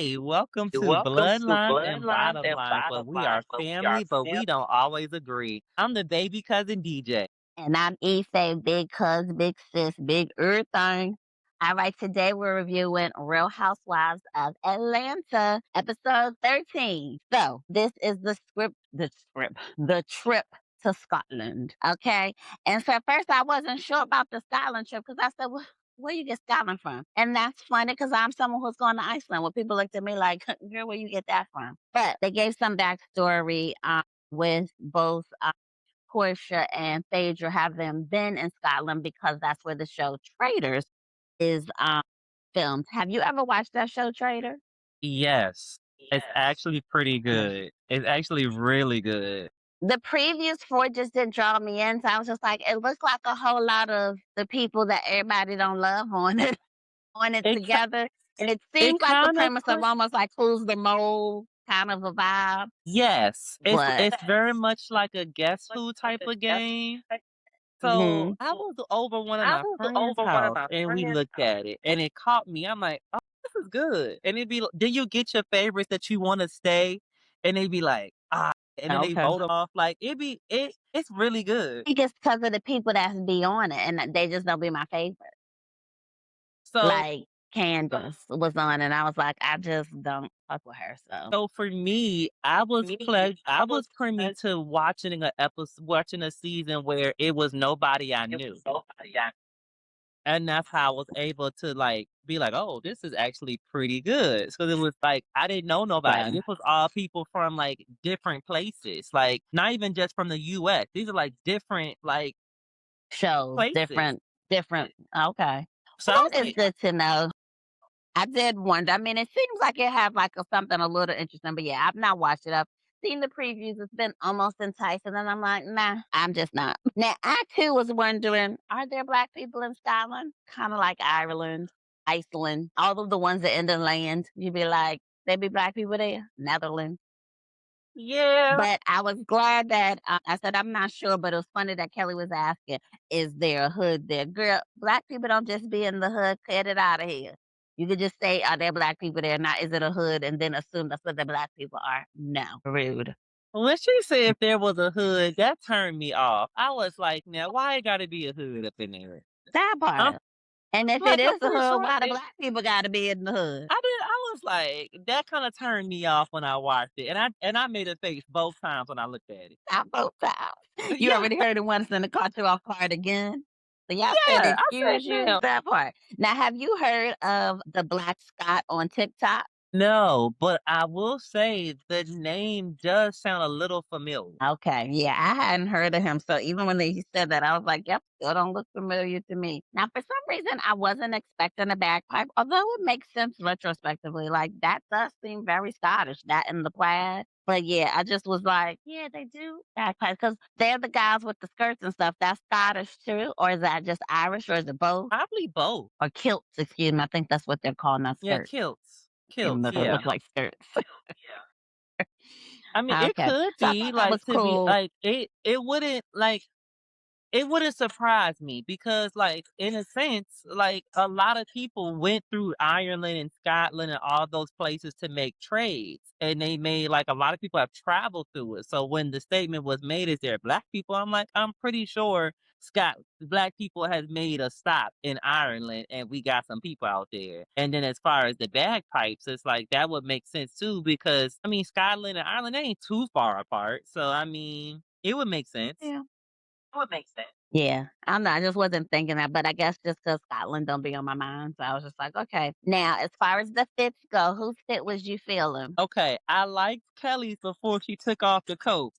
Hey, welcome to Welcome to Bloodlines and Bloodlines Bottom and Lines, where Bottom we Lines, are where we are family, but we family. don't always agree. I'm the baby cousin DJ. And I'm Ife, big cuz, big sis, big everything. All right, today we're reviewing Real Housewives of Atlanta, episode 13. So this is the trip to Scotland. Okay. And so at first I wasn't sure about the Scotland trip because I said, well, where you get Scotland from? And that's funny because I'm someone who's going to Iceland. Well, people looked at me like, girl, where you get that from? But they gave some backstory with both Portia and Phaedra having been in Scotland because that's where the show Traitors is filmed. Have you ever watched that show, Traitor? Yes, it's Yes. actually pretty Mm. good. It's actually really good. The previews for it just didn't draw me in, so I was just like, it looks like a whole lot of the people that everybody don't love on it on it It ki- together, and it it seems like a kind of premise of almost like Who's the Mole kind of a vibe, yes, it's but it's very much like a guess Much who like type a of guest. game. So mhm. I was over one of I my was friends' over one of house my and we friends' looked house. at it and it caught me. I'm like, oh, this is good. And it'd be, do you get your favorites that you want to stay? And they'd be like, and then they Okay. vote them off. Like it's really good. I think it's because of the people that's be on it, and they just don't be my favorite. So Like Candace was on, and I was like, I just don't fuck with her. So so for me, I I was was privy uh, to watching a season where it was nobody I it knew. was nobody. And that's how I was able to, like, be like, "Oh, this is actually pretty good." So it was like, I didn't know nobody. yeah, This was all people from, like, different places, like, not even just from the US. These are, like, different, like, shows places. different. Okay, So well, I was that is like, good to know. I did wonder. I mean, it seems like it have like something a little interesting, but yeah, I've not watched it. I've seen the previews. It's been almost enticing, and I'm like, nah, I'm just not. Now, I too was wondering, are there black people in Scotland? Kind of like Ireland, Iceland, all of the ones that end in land. You'd be like, there be black people there, Netherlands. "Yeah." But I was glad that I said, I'm not sure, but it was funny that Kelly was asking, is there a hood there? Girl, black people don't just be in the hood, cut it out of here. You could just say, are there black people there? Not, is it a hood? And then assume that's what the black people are. No. Rude. When she said if there was a hood, that turned me off. I was like, "Now, why it gotta be a hood up in there?" That I'm part. And if it like, I'm is a pretty hood, sure why the it black people gotta be in the hood? I was like, that kinda turned me off when I watched it, and I made a face both times when I looked at it. Not both times. You Yeah, already heard it once and it caught you off guard again. So y'all said yeah, I said, excuse you. "Now." That part. Now, have you heard of the Black Scot on TikTok? No, but I will say the name does sound a little familiar. Okay, yeah, I hadn't heard of him. So even when he said that, I was like, "Yep, still don't look familiar to me." Now, for some reason, I wasn't expecting a bagpipe, although it makes sense retrospectively. Like that does seem very Scottish, that and the plaid. But yeah, I just was like, "Yeah, they do bagpipes because they're the guys with the skirts and stuff. That's Scottish too, or is that just Irish, or is it both? Probably both. Or kilts? Excuse me, I think that's what they're calling, not Yeah, skirts, kilts. even Kilts, though they yeah. look like skirts." Yeah. I mean, it Okay, could so I be thought that like was to be cool. like it wouldn't like it wouldn't surprise me because, like, in a sense, like, a lot of people went through Ireland and Scotland and all those places to make trades, and they made like, a lot of people have traveled through it, so when the statement was made, "Is there black people?" I'm like, "I'm pretty sure black people has made a stop in Ireland, and we got some people out there." And then as far as the bagpipes, it's like, that would make sense too because, I mean, Scotland and Ireland, they ain't too far apart, so, I mean, it would make sense. Yeah. It would make sense. Yeah, I don't know, I just wasn't thinking that, but I guess just 'cause Scotland don't be on my mind, so I was just like, "Okay." Now, as far as the fits go, whose fit was you feeling? Okay, I liked Kelly's before she took off the coat.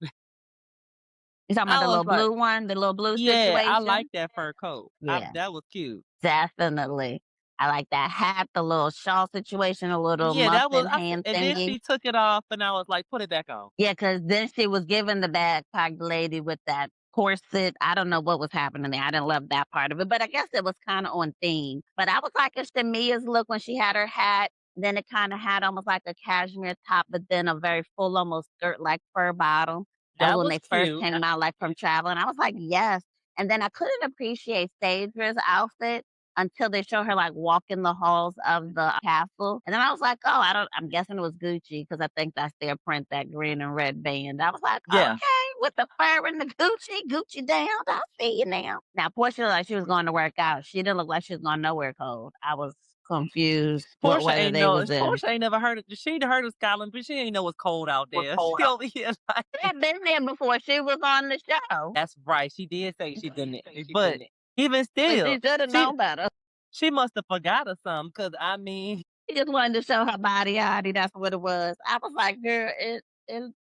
You talking about I the was little like, blue one, the little blue yeah, I like situation? that fur coat. Yeah, That was cute. definitely. I like that hat, the little shawl situation, a little Yeah, that was muffin I said, hand and then thingy. she took it off, and I was like, "Put it back on." Yeah, 'cause then she was giving the backpack lady with that corset. I don't know what was happening there. I didn't love that part of it, but I guess it was kinda on theme. But I was like, it's Shamia's look when she had her hat, then it kinda had almost like a cashmere top, but then a very full, almost skirt-like fur bottom. That was That when was they first cute. came out, like, from traveling. I was like, "Yes." And then I couldn't appreciate Phaedra's outfit until they show her like walking the halls of the castle. And then I was like, oh, I'm guessing it was Gucci because I think that's their print, that green and red band. I was like, Yeah. okay, with the fur and the Gucci down. I see you now. Now, Portia looked like she was going to work out. She didn't look like she was going nowhere cold. I was confused what weather they was in. Portia ain't never heard of she ain't heard of Scotland, but she ain't know it's cold out there. She over here like She had been there before she was on the show. that's right. She did say she didn't, but even But still, she should have she known better. she must have forgot or something. Cause I mean, She just wanted to show her body, yaddy. That's what it was. I was like, girl,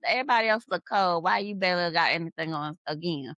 everybody else look cold. Why you barely got anything on again?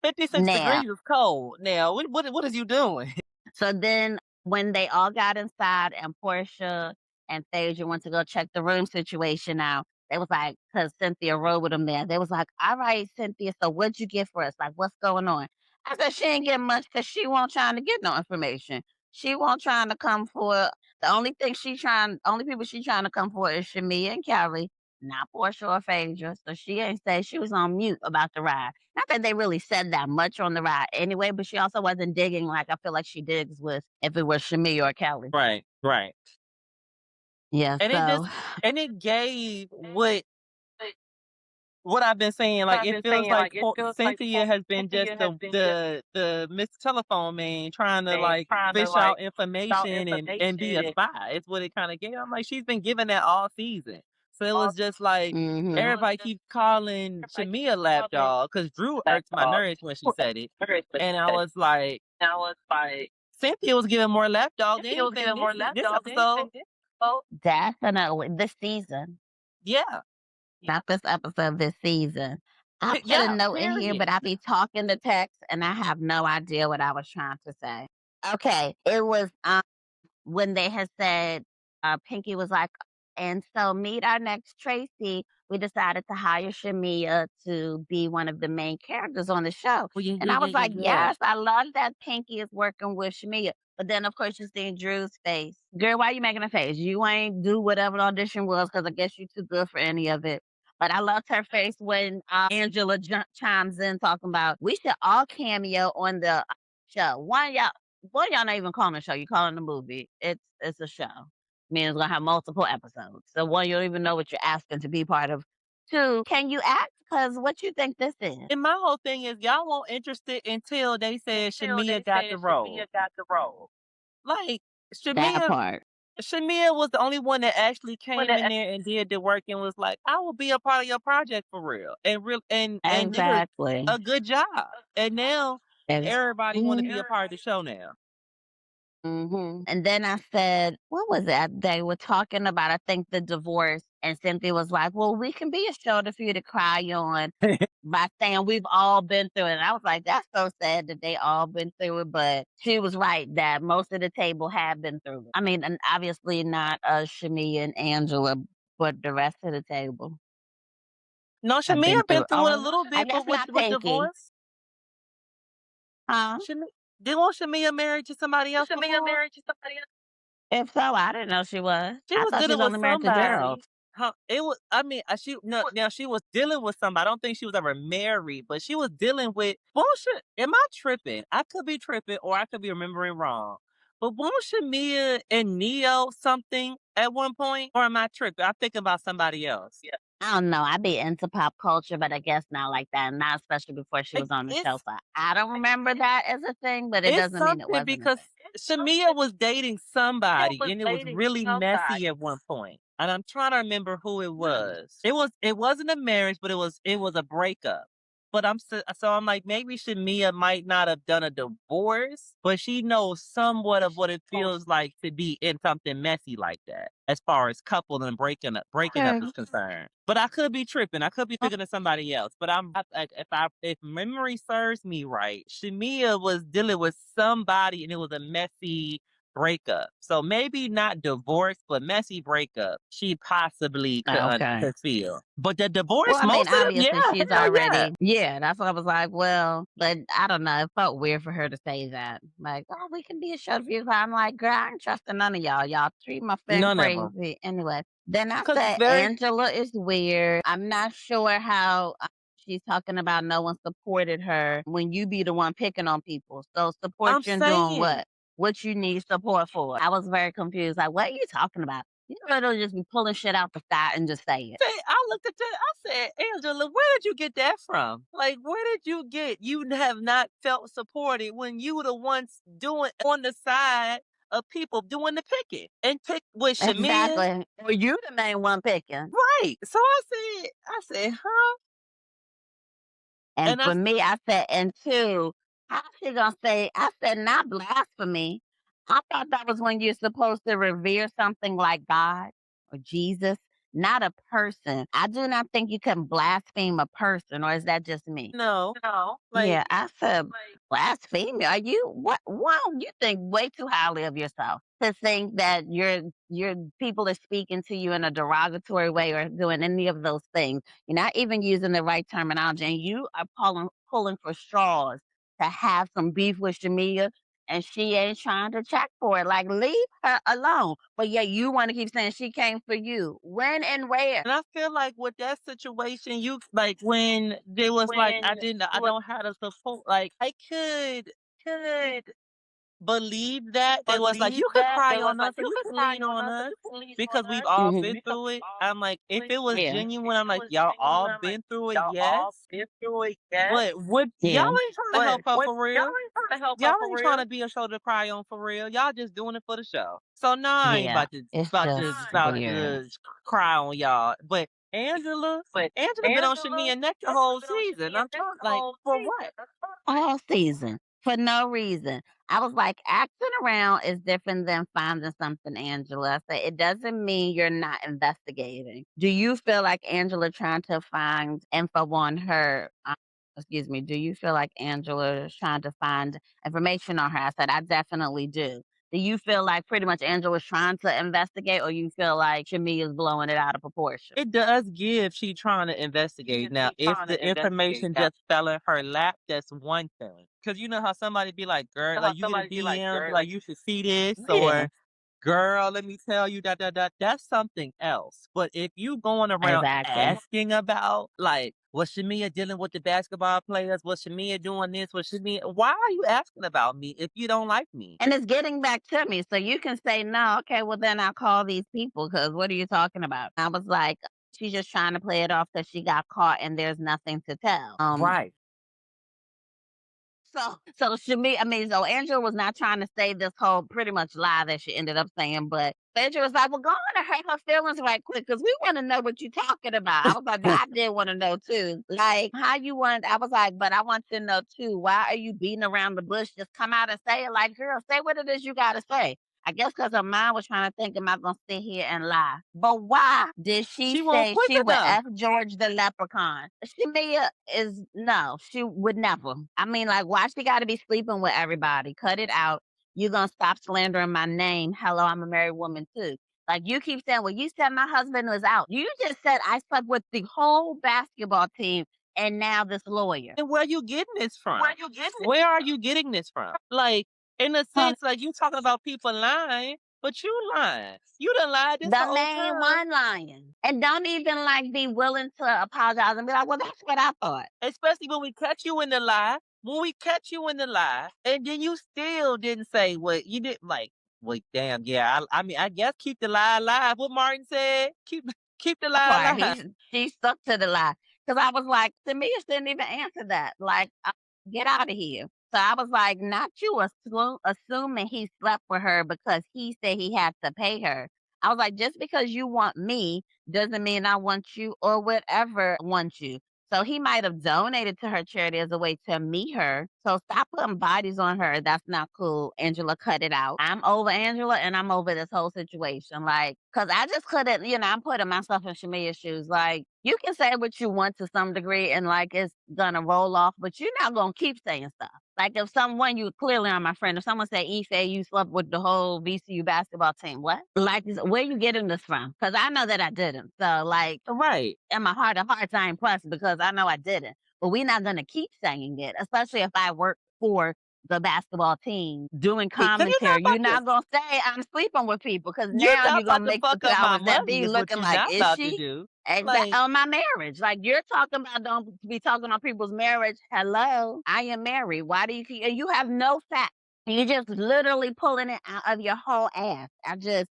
56 Now, degrees is cold. Now, what is you doing? so then when they all got inside and Portia and Phaedra went to go check the room situation out, they was like, because Cynthia rode with them there. They was like, all right, Cynthia, so what'd you get for us? Like, what's going on? I said, she ain't getting much because she won't trying to get no information. She won't trying to come for the only people she trying to come for is Shamea and Kelly, not Portia or Phaedra. So she ain't say she was on mute about the ride. Not that they really said that much on the ride anyway, but she also wasn't digging like I feel like she digs with if it was Shamea or Kelly. Right, right. Yeah, And so it gave what I've been saying, like it feels like Cynthia has been just the Miss Telephone Man trying to like fish out information and be a spy. It's what it kind of gave. I'm like, she's been giving that all season. So it was just like everybody keep calling Shamea lapdog because Drew irked my nerves when she said it, and I was like, Cynthia was giving more lapdog than anything this episode. definitely this season. Yeah, Not this episode, this season. I put a yeah, note in here, period. but I be talking to text and I have no idea what I was trying to say. Okay. It was when they had said Pinky was like, and so meet our next Tracy. We decided to hire Shamea to be one of the main characters on the show. Well, yeah, And yeah, I yeah, was yeah, like, yeah. yes, I love that Pinky is working with Shamea. But then, of course, you see Drew's face. Girl, why you making a face? You ain't do whatever the audition was because I guess you too good for any of it. But I loved her face when Angela chimes in talking about we should all cameo on the show. Y'all not even calling a show. You calling a movie. It's a show. Means it's gonna have multiple episodes. So one, you don't even know what you're asking to be part of. Two, can you act? Because what you think this is? And my whole thing is y'all weren't interested until they said Shamea got the role. Like That Shamea part. Shamea was the only one that actually came in there and did the work and was like, I will be a part of your project for real. And did Exactly. a good job. And now everybody want to be a Mhm. part of the show now. And then I said, what was that? They were talking about, I think, the divorce. And Cynthia was like, well, we can be a shoulder for you to cry on by saying we've all been through it. And I was like, that's so sad that they all been through it. But she was right that most of the table had been through it. I mean, and obviously not Shamea and Angela, but the rest of the table No, have been Shamea through been it. through it a Oh, little I bit, guess but not with Pinky. divorce. Huh? Didn't Shamea married to somebody else before? If so, I didn't know she was. She I was thought she dealing was with only married to Gerald. somebody. Huh, it was. I mean, she no, now she was dealing with somebody. I don't think she was ever married, but she was dealing with bullshit. Am I tripping? I could be tripping, or I could be remembering wrong. But won't Shamea and Neo something at one point, or am I tripping? I'm thinking about somebody else. Yeah, I don't know. I be into pop culture, but I guess not like that. Not especially before she was on the show. it's So I don't remember that as a thing, but it it's doesn't mean it something wasn't a because thing. Shamea was dating somebody, and it was really messy at one point. And I'm trying to remember who it was. It wasn't a marriage, but it was a breakup. But so I'm like, maybe Shamea might not have done a divorce, but she knows somewhat of what it feels like to be in something messy like that, as far as couple and breaking up Okay. is concerned. But I could be tripping. I could be thinking of somebody else. But like, if memory serves me right, Shamea was dealing with somebody, and it was a messy breakup. So maybe not divorce, but messy breakup. She possibly Okay. could feel. But the divorce, Well, I mean, most of them, obviously yeah, she's hell yeah. already, yeah, that's what I was like. Well, but I don't know. It felt weird for her to say that. Like, oh, we can be a show for you. I'm like, girl, I ain't trusting none of y'all. Y'all treat my friend None of them. crazy. Anyway, then I Because it's said very, Angela is weird. I'm not sure how she's talking about no one supported her when you be the one picking on people. So support I'm you in doing saying, what? what you need support for. I was very confused. Like, what are you talking about? You literally just be pulling shit out the sky and just say it. I looked at that. I said, Angela, where did you get that from? Like, where did you get? You have not felt supported when you were the ones doing on the side of people doing the picking and pick with Shamea. Exactly. Or you the main one picking. Right. So I said, huh? And And I for me, I said, and two, how she gonna say, I said, not blasphemy. I thought that was when you're supposed to revere something like God or Jesus, not a person. I do not think you can blaspheme a person, or is that just me? know, No. like Yeah, I said blasphemy. Are you what? Wow, you think way too highly of yourself to think that your people are speaking to you in a derogatory way or doing any of those things. You're not even using the right terminology, and you are pulling for straws to have some beef with Shamia, and she ain't trying to check for it. Like, leave her alone. But yet you want to keep saying she came for you. When and where? and I feel like with that situation, you like when there was like When I it was don't have the support. Like I could believe that they was like, believed you could that, cry they was on like, us or "You you could can cry lean on on us, or us you can lean on because we've us all Hmm. been because through we it. all I'm like, if been it was through it." Yeah, genuine, If I'm it like, was y'all genuine, all I'm like, been through it, "Y'all all yes. been through it, yes." But would y'all yeah. ain't trying to But help her what for y'all real? ain't trying to help her Y'all for ain't trying real. to be a shoulder to cry on for real. Y'all just doing it for the show. So now I ain't Yeah. It's just about weird. to cry on y'all. But But Angela been on Angela, Shamia neck the Angela whole been on season. Shamia I'm neck talking the like whole for season. what? All season for no reason. I was like, acting around is different than finding something, Angela. I said, it doesn't mean you're not investigating. Do you feel like Angela trying to find info on her? Excuse me. Do you feel like Angela is trying to find information on her? I said, I definitely do. Do you feel like pretty much Angela's trying to investigate, or you feel like Shamia is blowing it out of proportion? It does give she trying to investigate. If Now, she if trying the to investigate information now, just fell in her lap, that's one thing. Cause you know how somebody be like, girl, like you get a somebody be like, DM, "Girl, like like you should see this, Yeah, or girl, let me tell you that that's something else. But if you going around exactly. asking about like was Shamia dealing with the basketball players? Was Shamia doing this? Was Shamia why are you asking about me if you don't like me? And it's getting back to me. So you can say, no, okay, well, then I'll call these people because what are you talking about? I was like, she's just trying to play it off because she got caught and there's nothing to tell. Right. So Shami, I mean, so Angela was not trying to say this whole pretty much lie that she ended up saying, but Angela was like, well, go on and hurt her feelings right quick because we want to know what you're talking about. I was like, I did want to know too. Like, how you want, I was like, but I want to know too, why are you beating around the bush? Just come out and say it. Like, girl, say what it is you got to say. I guess because her mind was trying to think, am I going to sit here and lie? But why did she She won't say quick she would enough. F George the leprechaun? Shamia is no, she would never. I mean, like, why she got to be sleeping with everybody? Cut it out. You're going to stop slandering my name. Hello, I'm a married woman too. Like, you keep saying, well, you said my husband was out. You just said I slept with the whole basketball team and now this lawyer. And where you getting this where from? you getting it Where are from?" you getting this from? Like, in a Huh. sense, like you talking about people lying, but you lying. You done lied this The whole main time. one lying. And don't even like be willing to apologize and be like, well, that's what I thought. Especially when we catch you in the lie. When we catch you in the lie, and then you still didn't say what you didn't like. Wait, damn, yeah. I mean, I guess keep the lie alive. What Martin said, keep the That lie part. alive. She stuck to the lie. Cause I was like, Tamia didn't even answer that. Like, get out of here. So I was like, not you assuming he slept with her because he said he had to pay her. I was like, just because you want me doesn't mean I want you or whatever wants you. So he might have donated to her charity as a way to meet her. So stop putting bodies on her. That's not cool. Angela, cut it out. I'm over Angela and I'm over this whole situation. Like, cause I just couldn't, I'm putting myself in Shamia's shoes. Like, you can say what you want to some degree and like it's gonna roll off, but you're not gonna keep saying stuff. Like if someone you clearly are my friend, if someone said, Ife, you slept with the whole VCU basketball team, what? Like, where you getting this from? Because I know that I didn't. So, like, Right. in my heart of hearts, I ain't pressed because I know I didn't. But we're not gonna keep saying it, especially if I work for the basketball team doing Because commentary. You're not gonna say I'm sleeping with people because you're now not you're about gonna to make the fuck up my powers that money. be Is what looking you're like, not is about to she? do. Exactly Like, on my marriage. Like you're talking about don't be talking on people's marriage. Hello, I am married. Why do you keep and you have no facts. You just literally pulling it out of your whole ass.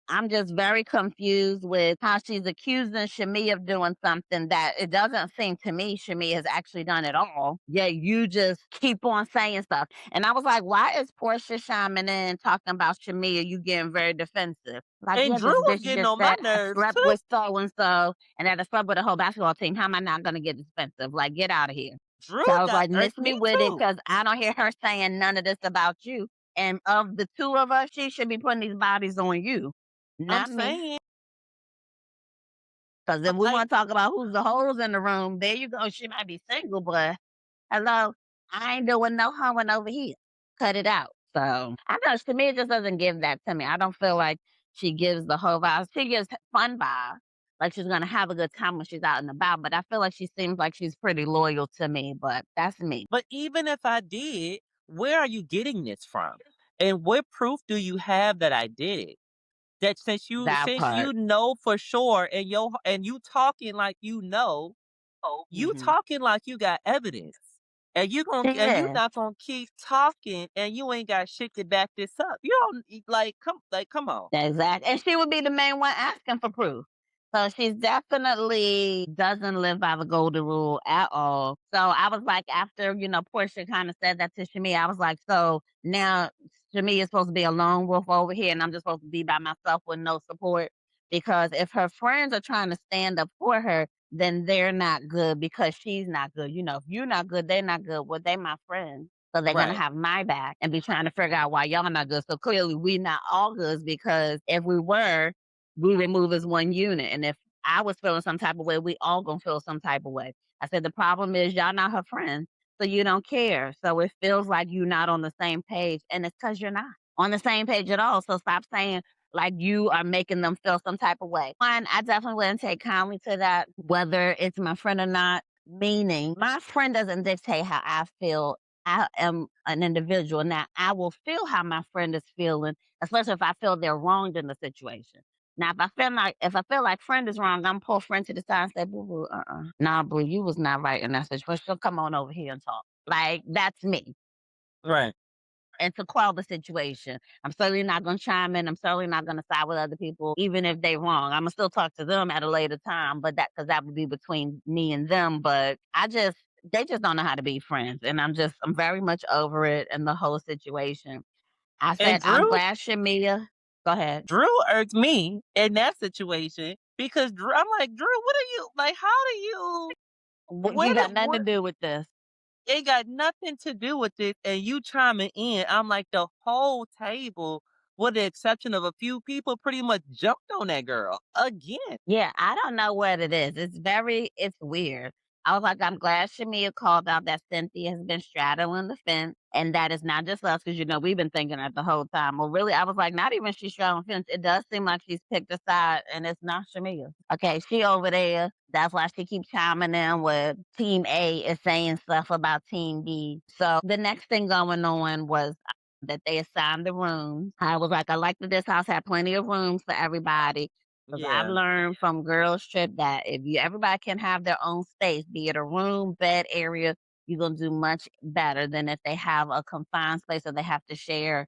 I'm just very confused with how she's accusing Shamea of doing something that it doesn't seem to me Shamea has actually done at all. Yeah, you just keep on saying stuff. And I was like, why is Portia chiming in talking about Shamea? You getting very defensive. Like, And yeah, Drew this was bitch getting just on my said I nerves slept too. with so and so and that I slept with a whole basketball team. How am I not gonna get defensive? Like, get out of here. Drew So I was got like, miss irked me me with it too. because I don't hear her saying none of this about you. And of the two of us, she should be putting these bodies on you, I'm not me. saying, Because if we like, want to talk about who's the hoes in the room, there you go. She might be single, but hello, I ain't doing no hoeing over here. Cut it out. So I know to me, it just doesn't give that to me. I don't feel like she gives the whole vibes. She gives fun vibes, like she's gonna have a good time when she's out and about. But I feel like she seems like she's pretty loyal to me. But that's me. but even if I did, where are you getting this from? And what proof do you have that I did it? That That since part. you know for sure and you talking like you Hmm. talking like you got evidence. And you Yeah. not gonna keep talking and you ain't got shit to back this up. You don't come on. Exactly. And she would be the main one asking for proof. So she's definitely doesn't live by the golden rule at all. So I was like, after, Portia kind of said that to Shamia, I was like, so now Shamia is supposed to be a lone wolf over here and I'm just supposed to be by myself with no support. Because if her friends are trying to stand up for her, then they're not good because she's not good. If you're not good, they're not good. Well, they my friends. So they're gonna Right. have my back and be trying to figure out why y'all not good. So clearly we not all good because if we were, we would move as one unit. And if I was feeling some type of way, we all gonna feel some type of way. I said the problem is y'all not her friends. So you don't care. So it feels like you're not on the same page. And it's because you're not on the same page at all. So stop saying like you are making them feel some type of way. One, I definitely wouldn't take kindly to that, whether it's my friend or not. Meaning, my friend doesn't dictate how I feel. I am an individual. Now, I will feel how my friend is feeling, especially if I feel they're wronged in the situation. Now, if I feel like friend is wrong, I'm pull friend to the side and say, boo boo, nah, boo, you was not right in that situation. So come on over here and talk. Like that's me. Right. And to quell the situation, I'm certainly not going to chime in. I'm certainly not going to side with other people, even if they wrong. I'm gonna still talk to them at a later time, but because that would be between me and them. But they just don't know how to be friends, and I'm very much over it and the whole situation. I And said I'm glad Shamia. Go ahead. Drew irked me in that situation because I'm like, Drew, what are you like? How do you What where you did got nothing to what do with this? it got nothing to do with this and you chiming in. I'm like the whole table, with the exception of a few people, pretty much jumped on that girl again. Yeah, I don't know what it is. It's weird. I was like, I'm glad Shamia called out that Cynthia has been straddling the fence. And that is not just us, because, we've been thinking that the whole time. Well, really, I was like, not even she's straddling the fence. It does seem like she's picked a side, and it's not Shamia. Okay, she over there. That's why she keeps chiming in with Team A is saying stuff about Team B. So the next thing going on was that they assigned the rooms. I was like, I like that this house had plenty of rooms for everybody. Because I've Yeah. learned from Girls Trip that if everybody can have their own space, be it a room, bed area, you're gonna do much better than if they have a confined space or they have to share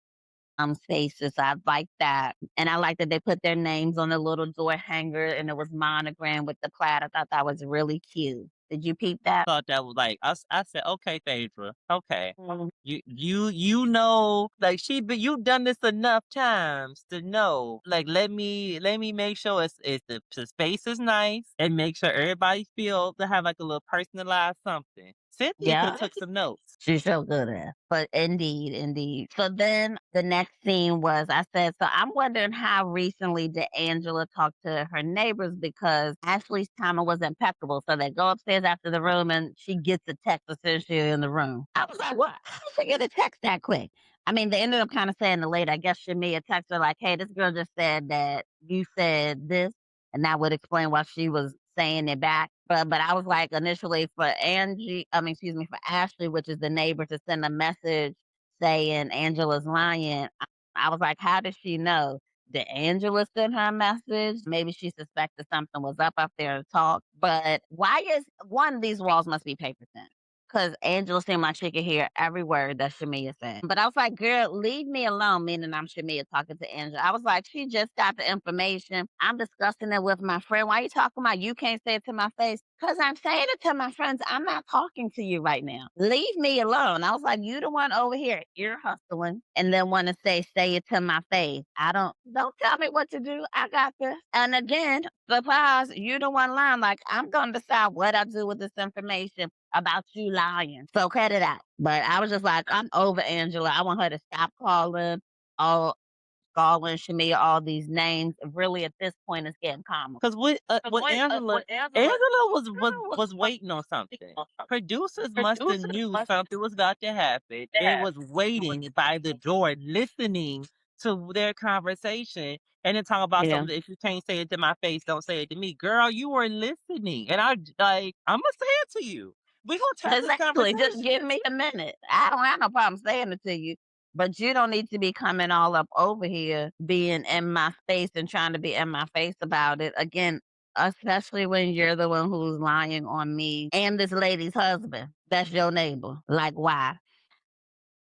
spaces. So I like that. And I like that they put their names on the little door hanger and it was monogram with the plaid. I thought that was really cute. Did you peep that? Thought that was like I said, okay, Phaedra, okay. Mhm. You know, like but you've done this enough times to know. Like let me make sure the space is nice and make sure everybody feel to have like a little personalized something. Cynthia could Yeah. have took some notes. She's so good at it. But indeed, indeed. So then the next scene was I said, so I'm wondering how recently did Angela talk to her neighbors because Ashley's timing was impeccable. So they go upstairs after the room and she gets a text essentially in the room. I was like, what? How did she get a text that quick? I mean, they ended up kind of saying it later. I guess Shamia texted her like, hey, this girl just said that you said this. And that would explain why she was saying it back. But I was like initially for for Ashley, which is the neighbor, to send a message saying Angela's lying. I was like, how does she know? Did Angela send her a message? Maybe she suspected something was up there to talk. But why is one of these walls must be paper thin? because Angela seemed like she could hear every word that Shamea said. But I was like, girl, leave me alone, meaning I'm Shamea talking to Angela. I was like, she just got the information. I'm discussing it with my friend. Why are you talking about you can't say it to my face? Because I'm saying it to my friends. I'm not talking to you right now. Leave me alone. I was like, you the one over here ear hustling and then want to say it to my face. Don't tell me what to do. I got this. And again, surprise, you the one lying. Like, I'm going to decide what I do with this information about you lying. So cut it out. But I was just like, I'm over Angela. I want her to stop all calling Shamea all these names. Really, at this point, it's getting common. Because with Angela, With Angela, Angela was was Angela was was waiting on waiting something. on something. Producers must have Producers knew must something was about to happen and have was waiting by the door, listening to their conversation, and then talk about Yeah. something. If you can't say it to my face, don't say it to me, girl. You were listening, and I'm gonna say it to you. We gonna have this Exactly. Just conversation. give me a minute. I don't have no problem saying it to you. But you don't need to be coming all up over here, being in my face and trying to be in my face about it. Again, especially when you're the one who's lying on me and this lady's husband. That's your neighbor. Like, why?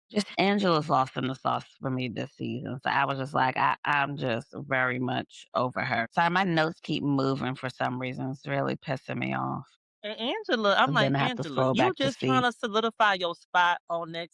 Just Angela's lost in the sauce for me this season. So I was just like, I'm just very much over her. Sorry, my notes keep moving for some reason. It's really pissing me off. And Angela, I'm And then like, I have to Angela, scroll you back to just trying see. to solidify your spot on the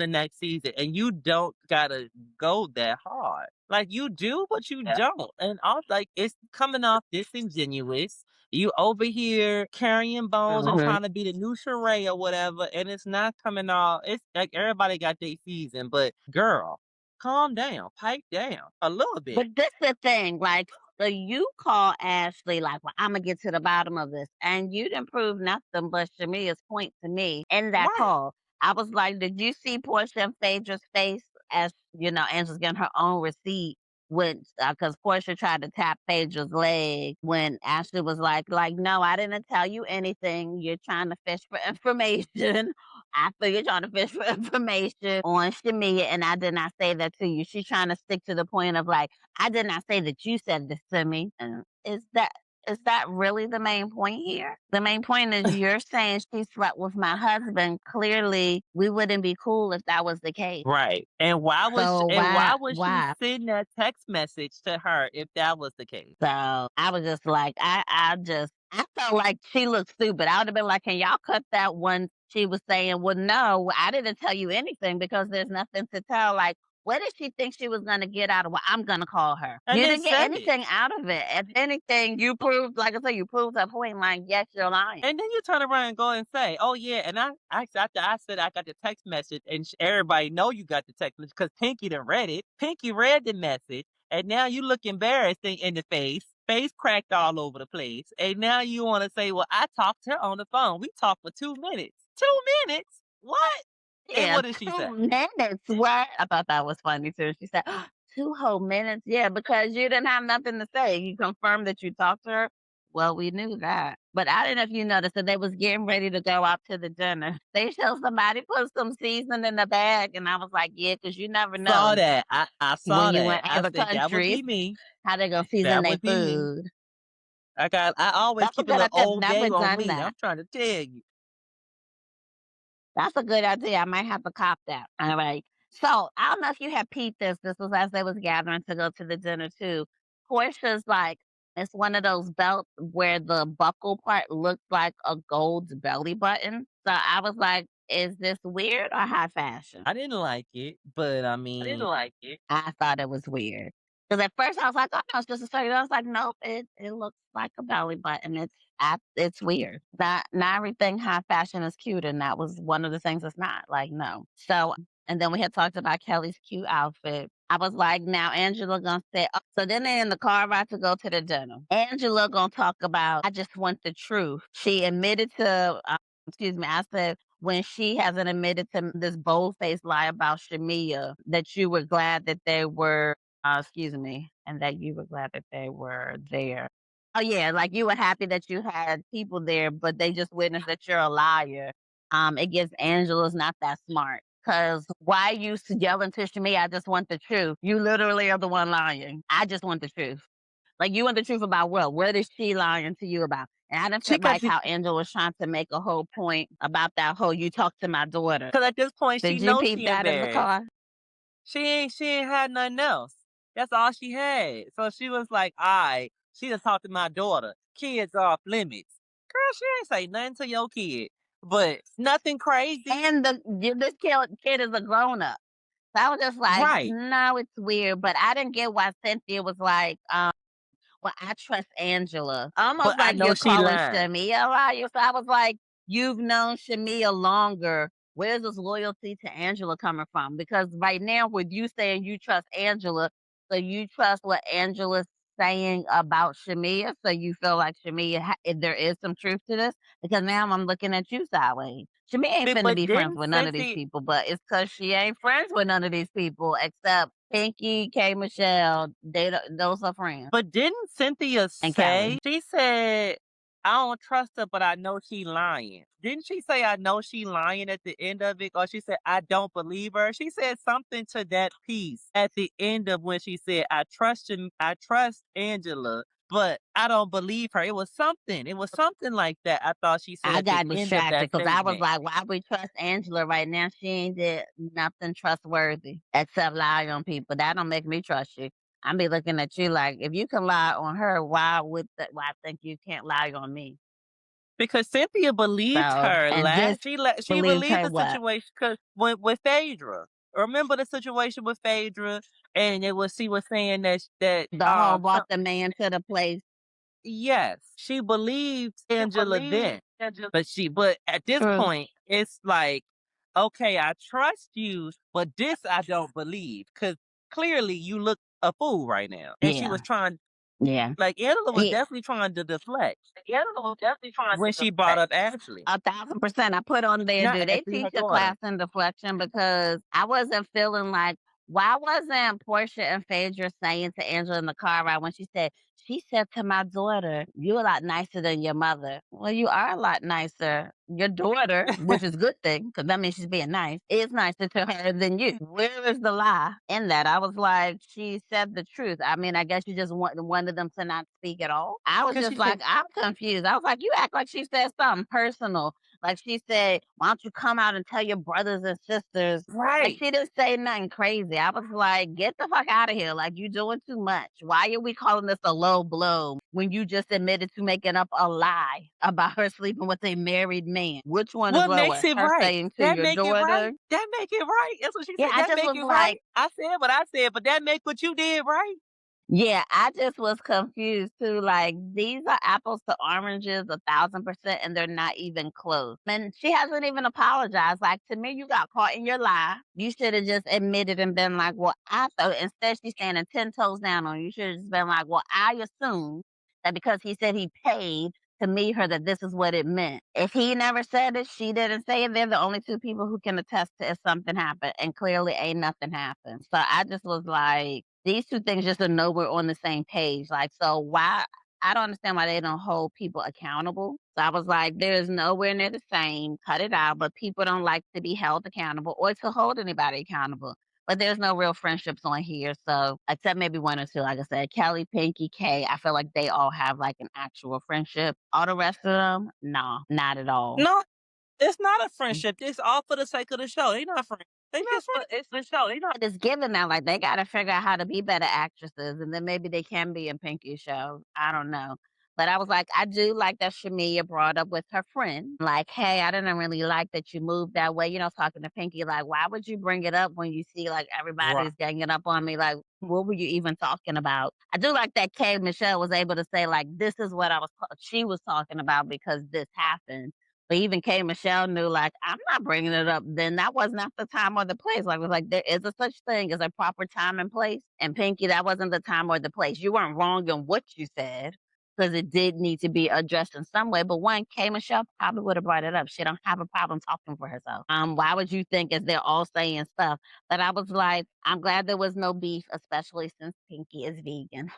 next season, and you don't gotta go that hard. Like you do, but you Yeah. don't. And all like it's coming off disingenuous. You over here carrying bones and Mhm. trying to be the new Sheree or whatever, and it's not coming off. It's like everybody got their season, but girl, calm down, pipe down a little bit. But this the thing, like, so you call Ashley like, "Well, Imma get to the bottom of this," and you didn't prove nothing but Shamea's point to me in that Right. call. I was like, "Did you see Portia and Phaedra's face as, Angela's getting her own receipt when, because Portia tried to tap Phaedra's leg when Ashley was like, no, I didn't tell you anything. You're trying to fish for information. I feel you're trying to fish for information on Shamea, and I did not say that to you." She's trying to stick to the point of like, I did not say that you said this to me. And is that really the main point here? The main point is you're saying she slept with my husband. Clearly, we wouldn't be cool if that was the case. Right. So Why why would she why? send that text message to her if that was the case? So I was just like, I felt like she looked stupid. I would have been like, can y'all cut that when she was saying, well, no, I didn't tell you anything because there's nothing to tell. Like, what did she think she was going to get out of what I'm going to call her? And You then didn't get say it. anything out of it. If anything, you proved, like I said, you proved her point. Like, yes, you're lying. And then you turn around and go and say, "Oh yeah," and after I said I got the text message, and everybody know you got the text message because Pinky done read it. Pinky read the message, and now you look embarrassed in the face cracked all over the place, and now you want to say, "Well, I talked to her on the phone. We talked for 2 minutes. 2 minutes? What?" And Yeah, what did she say? 2 minutes. What? I thought that was funny too. She said, 2 whole minutes. Yeah, because you didn't have nothing to say. You confirmed that you talked to her. Well, we knew that. But I don't know if you noticed that they was getting ready to go out to the dinner. They showed somebody put some seasoning in the bag. And I was like, yeah, because you never Saw know that. I when saw you that. in I other said that would countries be me. how they going to season That their would be me. food. I always That's a keep a good little idea. I've Old Bay never on done me. that. I'm trying to tell you. That's a good idea. I might have to cop that. All right. So I don't know if you had peeped this. This was as they was gathering to go to the dinner too. Portia's like, it's one of those belts where the buckle part looked like a gold belly button. So I was like, is this weird or high fashion? I didn't like it, but I I didn't mean, like it. I thought it was weird. Because at first I was like, oh no, it's just a shirt. I was like, nope, it looks like a belly button. It's weird. Not everything high fashion is cute, and that was one of the things that's not. Like, no. So and then we had talked about Kelly's cute outfit. I was like, now Angela gonna say, oh, so then they're in the car about to go to the dinner. Angela gonna talk about, I just want the truth. She admitted to, excuse me, I said, when she hasn't admitted to this bold-faced lie about Shamea, that you were glad that they were, excuse me, and that you were glad that they were there. Oh yeah, like you were happy that you had people there, but they just witnessed that you're a liar. It gives Angela's not that smart. Cause why you yelling to Shamea, I just want the truth. You literally are the one lying. I just want the truth. Like, you want the truth about what? What is she lying to you about? And I didn't She feel got like how Angela was trying to make a whole point about that whole "you talk to my daughter." because at this point she Did you knows peep she that in the embarrassed. car? She ain't had nothing else. That's all she had. So she was like, "Alright, she done talked to my daughter. Kids off limits." Girl, she ain't say nothing to your kid, but nothing crazy. And this kid is a grown up. So I was just like, Right. no, it's weird. But I didn't get why Cynthia was like, well, I trust Angela. But Almost I like know you're she calling lying. Shamea a liar. So I was like, you've known Shamea longer. Where's this loyalty to Angela coming from? Because right now, with you saying you trust Angela, so you trust what Angela's saying about Shamea, so you feel like Shamea, if there is some truth to this, because now I'm looking at you sideways. Shamea ain't finna But be friends didn't with none of these Cynthia people, but it's because she ain't friends with none of these people except Pinky, K. Michelle. Those are friends, But didn't Cynthia and say, Kelly. she said, "I don't trust her, but I know she lying." Didn't she say, "I know she lying" at the end of it? Or she said, "I don't believe her"? She said something to that piece at the end of when she said, I trust Angela, but I don't believe her." It was something. It was something like that. I thought she said I at the got end of distracted that because I was statement. like, why we trust Angela right now? She ain't did nothing trustworthy except lie on people. That don't make me trust you. I be looking at you like, if you can lie on her, why I think you can't lie on me? Because Cynthia believed So, her and this she believed believed her the what? situation because with Phaedra. Remember the situation with Phaedra, and it was she was saying The whole some, brought the man to the place. yes, she believed You Angela believe then. and just But at this True. point, it's like, okay, I trust you, but this I don't believe. Cause clearly you look a fool right now. And she Yeah. was trying, Yeah. like Angela was Yeah. definitely trying to deflect the animal definitely trying when to she brought deflect. up Ashley. 1,000%. I put on there, Not do they Ashley, teach her a daughter. class in deflection? Because I wasn't feeling like, why wasn't Portia and Phaedra saying to Angela in the car ride when she said to my daughter, "You a lot nicer than your mother." Well, you are a lot nicer. Your daughter, which is a good thing, because that means she's being nice, is nicer to her than you. Where is the lie in that? I was like, she said the truth. I mean, I guess you just wanted them to not speak at all. I was Cause just she like, said, I'm confused. I was like, you act like she said something personal. Like she said, why don't you come out and tell your brothers and sisters? Like right. she didn't say nothing crazy. I was like, get the fuck out of here. Like you doing too much. Why are we calling this a low blow when you just admitted to making up a lie about her sleeping with a married man? Which one is What makes lower? it Her right? saying to That your make it right? daughter? That make it right? That's what she Yeah, said. I That just make was it right? like, I said what I said, but that make what you did right? yeah, I just was confused too. Like these are apples to oranges, 1,000%, and they're not even close. And she hasn't even apologized. Like to me, you got caught in your lie. You should have just admitted and been like, "Well, I thought." Instead, she's standing 10 toes down on you. You should have just been like, "Well, I assumed that because he said he paid to meet her, that this is what it meant." If he never said it, she didn't say it. They're the only two people who can attest to if something happened, and clearly ain't nothing happened. So I just was like, these two things just to know we're on the same page. Like, so why? I don't understand why they don't hold people accountable. So I was like, there's nowhere near the same. Cut it out. But people don't like to be held accountable or to hold anybody accountable. But there's no real friendships on here. So except maybe one or two, like I said, Kelly, Pinky, Kay, I feel like they all have like an actual friendship. All the rest of them, no, not at all. No, it's not a friendship. It's all for the sake of the show. They not friends. They not friends. It's the show. You know, It's given now, like they gotta figure out how to be better actresses, and then maybe they can be in Pinky's show. I don't know. But I was like, I do like that Shamea brought up with her friend, like, hey, I didn't really like that you moved that way. Talking to Pinky, like, why would you bring it up when you see like Right. everybody's ganging up on me? Like, what were you even talking about? I do like that Kay Michelle was able to say, like, this is what she was talking about because this happened. But even K. Michelle knew, like, I'm not bringing it up. Then that was not the time or the place. Like, it was like, there is a such thing as a proper time and place. And Pinky, that wasn't the time or the place. You weren't wrong in what you said because it did need to be addressed in some way. But one, K. Michelle probably would have brought it up. She don't have a problem talking for herself. Why would you think as they're all saying stuff? But I was like, I'm glad there was no beef, especially since Pinky is vegan.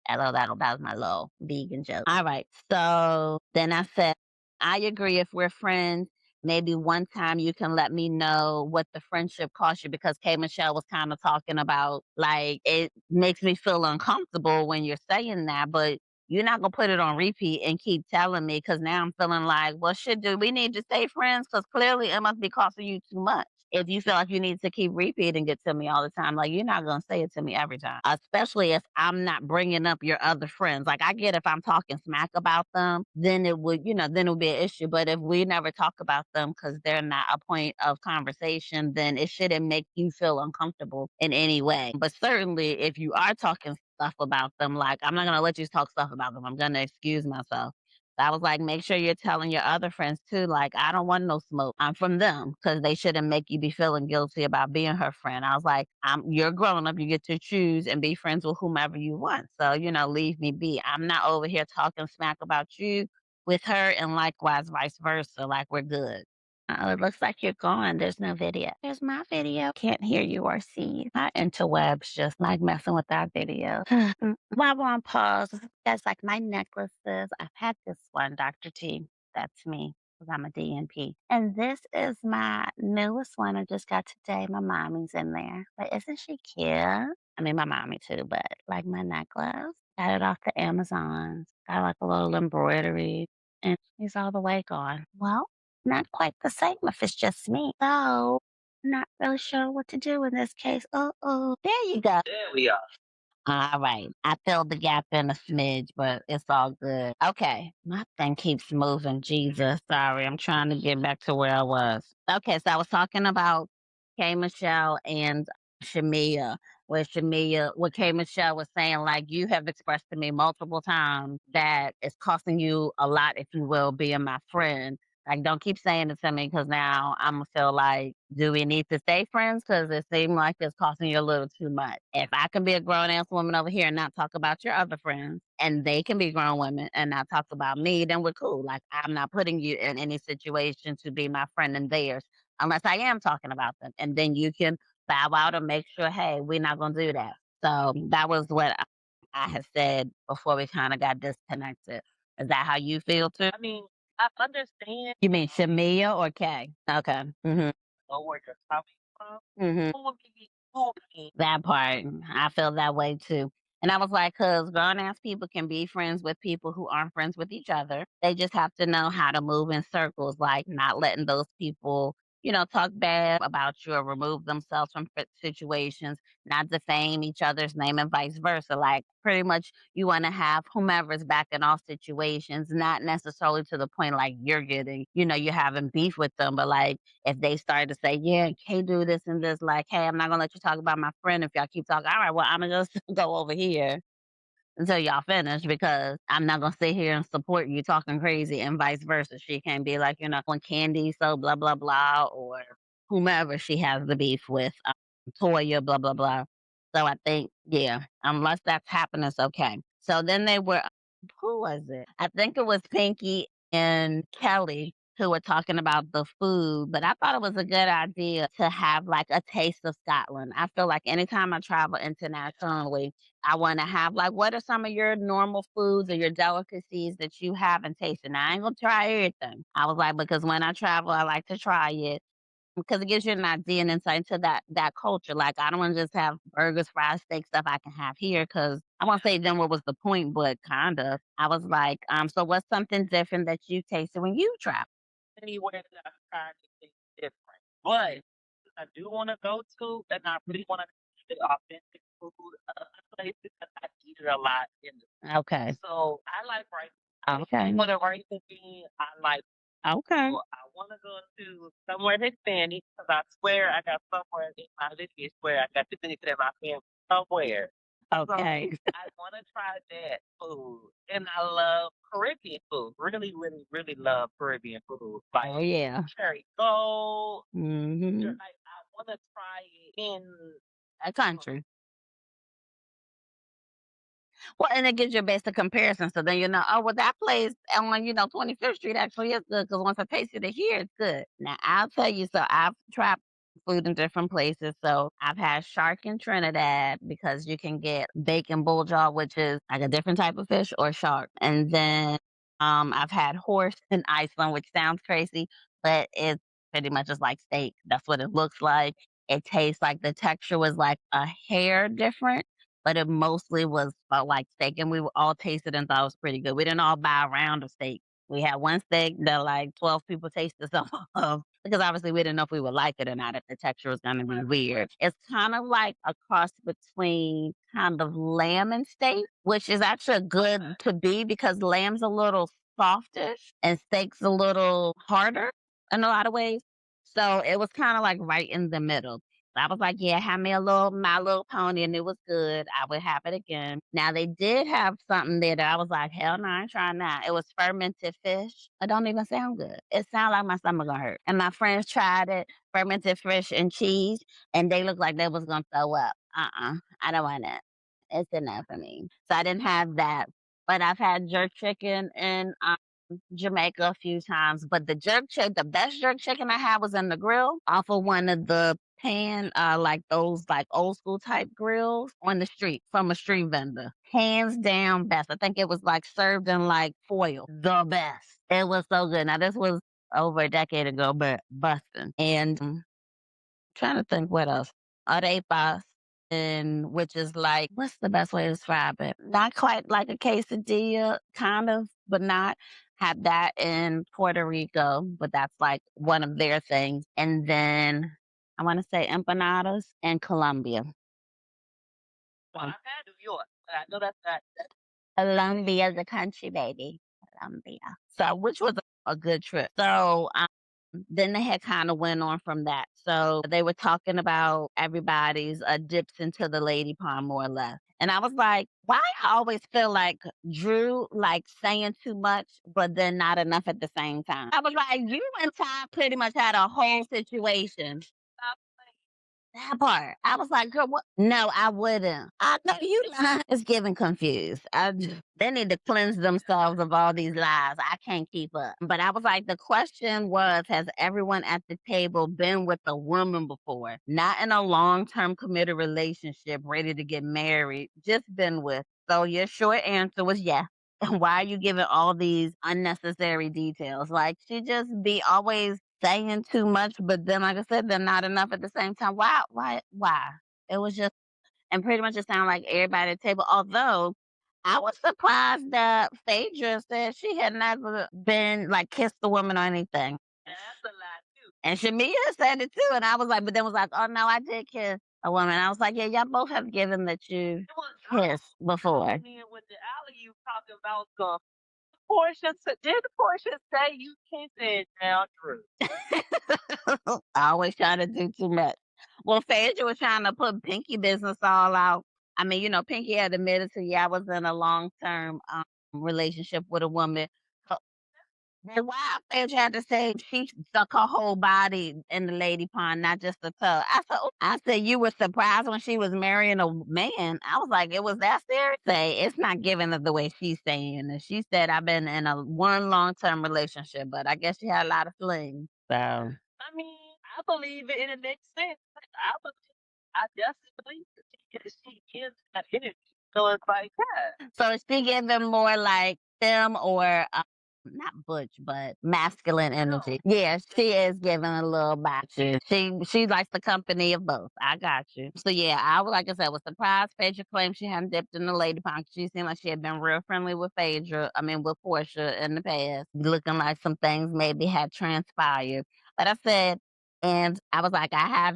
That was my little vegan joke. All right. So then I said, I agree if we're friends. maybe one time you can let me know what the friendship cost you, because K Michelle was kind of talking about like it makes me feel uncomfortable when you're saying that, but you're not gonna put it on repeat and keep telling me, because now I'm feeling like, well, shit, do we need to stay friends? Because clearly it must be costing you too much. If you feel like you need to keep repeating it to me all the time, like you're not gonna say it to me every time, especially if I'm not bringing up your other friends. Like I get if I'm talking smack about them, then it would, then it would be an issue. But if we never talk about them because they're not a point of conversation, then it shouldn't make you feel uncomfortable in any way. But certainly, if you are talking stuff about them, like I'm not gonna let you talk stuff about them. I'm gonna excuse myself. I was like, make sure you're telling your other friends too. Like, I don't want no smoke. I'm from them because they shouldn't make you be feeling guilty about being her friend. I was like, you're grown up. You get to choose and be friends with whomever you want. So, leave me be. I'm not over here talking smack about you with her, and likewise, vice versa. Like, we're good. Oh, it looks like you're gone. There's no video. There's my video. Can't hear you or see you. My interwebs just like messing with our video. While we're on pause, that's like my necklaces. I've had this one, Dr. T. That's me, because I'm a DNP. And this is my newest one I just got today. My mommy's in there. But isn't she cute? I mean, my mommy too, but like my necklace. Got it off the Amazon. Got like a little embroidery. And he's all the way gone. Well, not quite the same if it's just me. So, not really sure what to do in this case. Oh, there you go. There we are. All right. I filled the gap in a smidge, but it's all good. Okay. My thing keeps moving. Jesus. Sorry. I'm trying to get back to where I was. Okay. So I was talking about K Michelle and Shamea, what K Michelle was saying, like, you have expressed to me multiple times that it's costing you a lot, if you will, being my friend. Like, don't keep saying it to me, because now I'm gonna feel like, do we need to stay friends? Because it seemed like it's costing you a little too much. If I can be a grown ass woman over here and not talk about your other friends, and they can be grown women and not talk about me, then we're cool. Like, I'm not putting you in any situation to be my friend and theirs, unless I am talking about them. And then you can bow out and make sure, hey, we're not gonna do that. So that was what I had said before we kind of got disconnected. Is that how you feel too? I mean, I understand You mean Shamia or Kay? Okay. where you're coming from. Mm-hmm. Who would be talking? That part. I feel that way too. And I was like, because grown ass people can be friends with people who aren't friends with each other. They just have to know how to move in circles, like not letting those people, talk bad about you or remove themselves from situations, not defame each other's name and vice versa. Like, pretty much you want to have whomever's back in all situations, not necessarily to the point like you're getting, you're having beef with them, but like, if they start to say, yeah, can't do this and this, like, hey, I'm not gonna let you talk about my friend if y'all keep talking. All right, well, I'm gonna just go over here until y'all finish, because I'm not gonna sit here and support you talking crazy and vice versa. She can't be like, when Candy so blah blah blah, or whomever she has the beef with, Toya, blah blah blah. So I think, yeah, unless that's happening, it's okay. So then they were, who was it? I think it was Pinky and Kelly who were talking about the food, but I thought it was a good idea to have like a taste of Scotland. I feel like anytime I travel internationally, I want to have like, what are some of your normal foods or your delicacies that you haven't tasted? Now, I ain't gonna try everything. I was like, because when I travel, I like to try it, because it gives you an idea and insight into that culture. Like, I don't want to just have burgers, fries, steak, stuff I can have here, because I won't say then what was the point, but kind of. I was like, so what's something different that you tasted when you travel? Anywhere that I've tried anything different. But I do want to go to, and I really want to eat the authentic food places, because I eat it a lot in the. Okay. So I like rice. Okay. For the rice and bean, I like. Okay. Well, I want to go to somewhere Hispanic, because I swear I got somewhere in my lineage where I got Hispanic in my family somewhere. So Okay. I want to try that food, and I love Caribbean food. Really, really, really love Caribbean food. Like Oh yeah. cherry gold. Mm-hmm. Like I want to try it in. That country. Well, and it gives you a basic comparison. So then oh, well, that place on, 25th Street actually is good, because once I tasted it here, it's good. Now, I'll tell you, so I've tried food in different places. So I've had shark in Trinidad, because you can get bacon bull jaw, which is like a different type of fish, or shark. And then I've had horse in Iceland, which sounds crazy, but it's pretty much just like steak. That's what it looks like. It tastes like the texture was like a hair different, but it mostly was like steak. And we all tasted and thought it was pretty good. We didn't all buy a round of steak. We had one steak that like 12 people tasted some of because obviously we didn't know if we would like it or not, if the texture was going to be weird. It's kind of like a cross between kind of lamb and steak, which is actually good to be because lamb's a little softish and steak's a little harder in a lot of ways. So it was kind of like right in the middle. I was like, yeah, have me a little My Little Pony, and it was good. I would have it again. Now they did have something there that I was like, hell no, I ain't trying that. It was fermented fish. It don't even sound good. It sounded like my stomach gonna hurt. And my friends tried it, fermented fish and cheese, and they looked like they was gonna throw up. I don't want it. It's enough for me. So I didn't have that. But I've had jerk chicken in Jamaica a few times. But the best jerk chicken I had was in the grill off of one of the like those like old school type grills on the street from a street vendor. Hands down best. I think it was like served in like foil. The best. It was so good. Now this was over a decade ago, but busting. And trying to think what else. Arepas, and which is like, what's the best way to describe it? Not quite like a quesadilla, kind of, but not. Had that in Puerto Rico, but that's like one of their things. And then I want to say empanadas in Colombia. Well, I've had New York, but I know that's not. Colombia, the country, baby. Colombia. So, which was a good trip. So, then they had kind of went on from that. So they were talking about everybody's dips into the lady pond more or less. And I was like, why I always feel like Drew like saying too much, but then not enough at the same time. I was like, you and Ty pretty much had a whole situation. Stop playing. That part. I was like, girl, what? No, I wouldn't. I know you lying. It's getting confused. They need to cleanse themselves of all these lies. I can't keep up. But I was like, the question was, has everyone at the table been with a woman before? Not in a long-term committed relationship, ready to get married, just been with. So your short answer was yes. Why are you giving all these unnecessary details? Like she just be always saying too much, but then like I said, they're not enough at the same time. Why? Why? It was just and pretty much it sounded like everybody at the table. Although I was surprised that Phaedra said she had never been like kissed a woman or anything. And that's a lie too. And Shamea said it too. And I was like, but then was like, oh no, I did kiss a woman. I was like, yeah, y'all both have given that you It was kissed before. then with the alley you talking about the Portia. Did Portia say you kissed it now, Drew? I always try to do too much. Well, Phaedra was trying to put Pinky business all out. I mean, Pinky had admitted to I was in a long term relationship with a woman. Then why Phaedra had to say she stuck her whole body in the lady pond, not just the toe? I said you were surprised when she was marrying a man. I was like, it was that serious? Say it's not giving it the way she's saying it. She said I've been in a one long term relationship, but I guess she had a lot of flings. So I mean, I believe it and it makes sense. I definitely believe that she gives that energy. So it's like, yeah. So is she giving more like them or not butch, but masculine energy? Yeah, she is giving a little botches. She likes the company of both. I got you. So yeah, like I said, was surprised Phaedra claimed she hadn't dipped in the lady pond. She seemed like she had been real friendly with with Portia in the past, looking like some things maybe had transpired. But I said, and I was like, I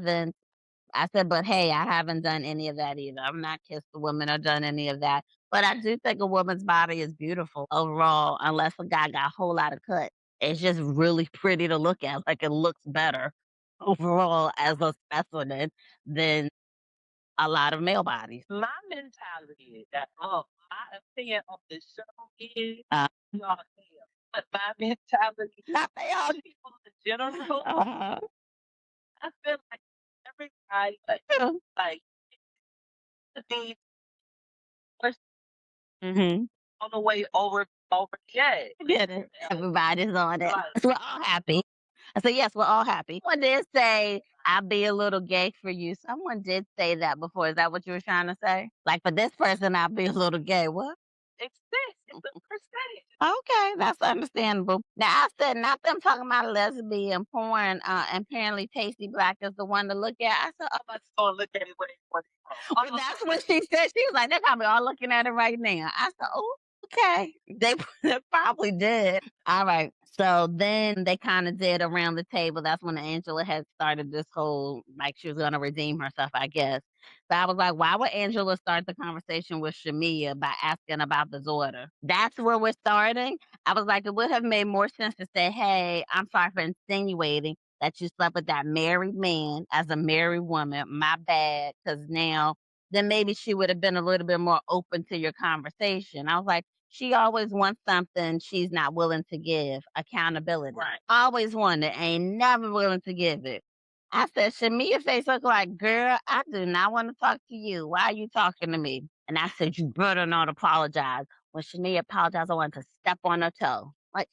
said, but hey, I haven't done any of that either. I've not kissed a woman or done any of that. But I do think a woman's body is beautiful overall, unless a guy got a whole lot of cut. It's just really pretty to look at. Like it looks better overall as a specimen than a lot of male bodies. My mentality is that my opinion of the show is Uh, y'all hell. But my mentality Not they all. people in general, Uh, I feel like everybody like these was mm-hmm. on the way over jet. Get it. Everybody's on it. Like, We're all happy. I said, yes, we're all happy. Someone did say, I'll be a little gay for you. Someone did say that before. Is that what you were trying to say? Like for this person, I'll be a little gay. What? exist. It's a percentage. Okay, that's understandable. Now I said not them talking about lesbian porn, and apparently Tasty Black is the one to look at. I said, oh, I'm just gonna look at it when it well, that's what she said. She was like, they're probably all looking at it right now. I said, oh, okay. They they probably did. All right. So then they kind of did around the table. That's when Angela had started this whole, like she was going to redeem herself, I guess. So I was like, why would Angela start the conversation with Shamea by asking about the daughter? That's where we're starting. I was like, it would have made more sense to say, hey, I'm sorry for insinuating that you slept with that married man as a married woman. My bad. Because now, then maybe she would have been a little bit more open to your conversation. I was like, she always wants something she's not willing to give accountability. Right. Always wanted, ain't never willing to give it. I said, Shamia face look like, girl, I do not want to talk to you. Why are you talking to me? And I said, you better not apologize. When Shamia apologized, I wanted to step on her toe. Like,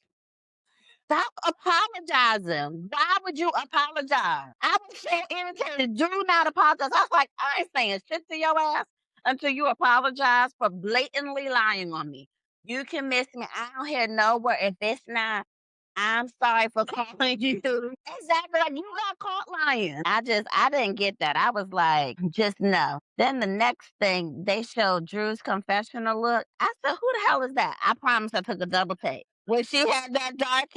stop apologizing. Why would you apologize? I was so irritated. Do not apologize. I was like, I ain't saying shit to your ass until you apologize for blatantly lying on me. You can miss me. I don't hear no word. If it's not, I'm sorry for calling you. Exactly. Like you got caught lying. I didn't get that. I was like, just no. Then the next thing, they showed Drew's confessional look. I said, who the hell is that? I promise I took a double take. When she had that dark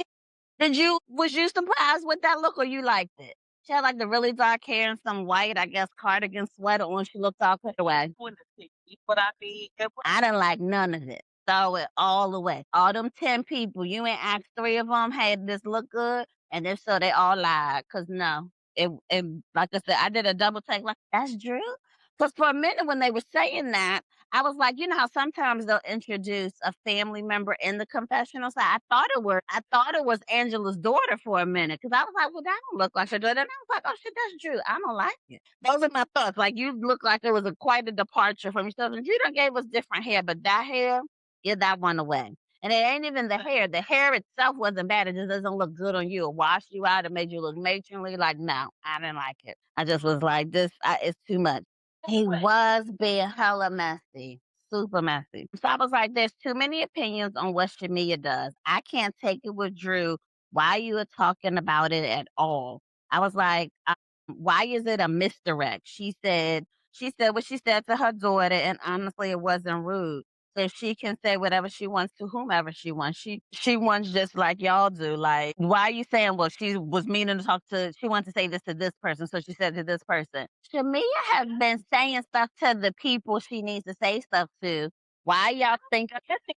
was you surprised with that look or you liked it? She had like the really dark hair and some white, I guess, cardigan sweater on. She looked all put away. Wouldn't have picked, but I mean, I didn't like none of it. Throw it all away. All them 10 people, you ain't asked 3 of them, hey, did this look good? And if so, they all lied. Cause no, it like I said, I did a double take. Like that's Drew. Cause for a minute when they were saying that, I was like, you know how sometimes they'll introduce a family member in the confessional. So I thought it was Angela's daughter for a minute. Cause I was like, well, that don't look like her daughter. And I was like, oh shit, that's Drew. I don't like it. Those are my thoughts. Like you look like it was quite a departure from yourself. And you done gave us different hair, but that hair, get that one away. And it ain't even the hair. The hair itself wasn't bad. It just doesn't look good on you. It washed you out. It made you look matronly. Like, no, I didn't like it. I just was like, it's too much. He was being hella messy, super messy. So I was like, there's too many opinions on what Shamia does. I can't take it with Drew. Why you are talking about it at all? I was like, why is it a misdirect? She said what she said to her daughter, and honestly, it wasn't rude. So she can say whatever she wants to whomever she wants. She wants just like y'all do. Like, why are you saying, well, she was meaning to talk to, she wants to say this to this person, so she said to this person. Shamia has been saying stuff to the people she needs to say stuff to. Why y'all think?